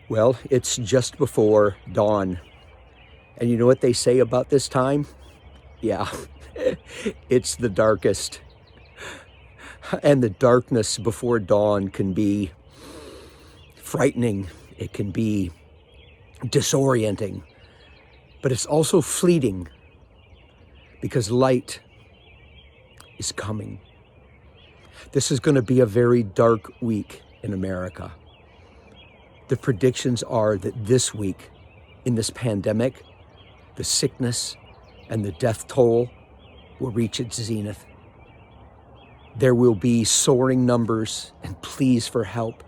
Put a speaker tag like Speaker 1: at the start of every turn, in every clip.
Speaker 1: Well, it's just before dawn. And you know what they say about this time? Yeah, it's the darkest. And the darkness before dawn can be frightening. It can be disorienting. But it's also fleeting because light is coming. This is going to be a very dark week in America. The predictions are that this week, in this pandemic, the sickness and the death toll will reach its zenith. There will be soaring numbers and pleas for help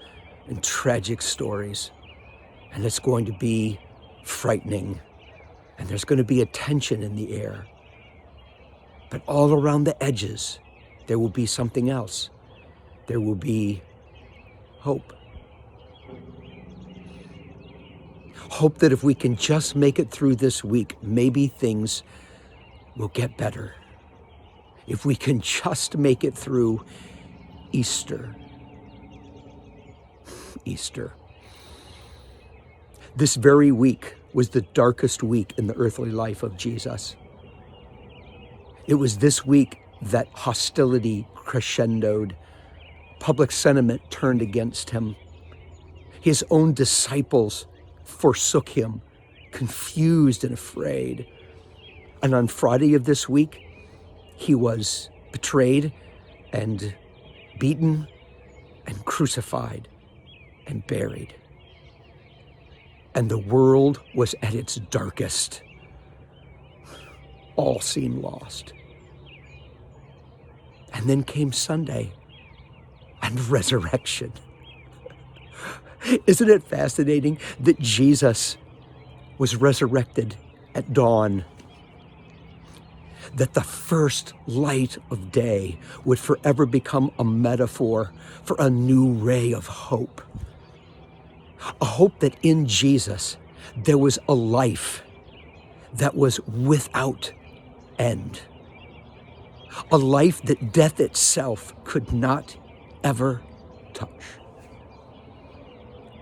Speaker 1: and tragic stories. And it's going to be frightening. And there's going to be a tension in the air. But all around the edges, there will be something else. There will be hope. Hope that if we can just make it through this week, maybe things will get better. If we can just make it through Easter. Easter. This very week was the darkest week in the earthly life of Jesus. It was this week that hostility crescendoed. Public sentiment turned against him. His own disciples forsook him, confused and afraid. And on Friday of this week, he was betrayed and beaten and crucified and buried. And the world was at its darkest. All seemed lost. And then came Sunday and resurrection. Isn't it fascinating that Jesus was resurrected at dawn? That the first light of day would forever become a metaphor for a new ray of hope. A hope that in Jesus there was a life that was without end. A life that death itself could not ever touch.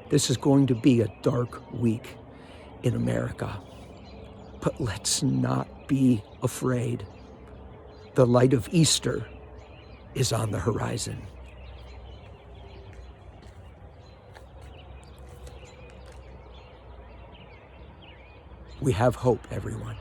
Speaker 1: This is going to be a dark week in America, but let's not be afraid. The light of Easter is on the horizon. We have hope, everyone.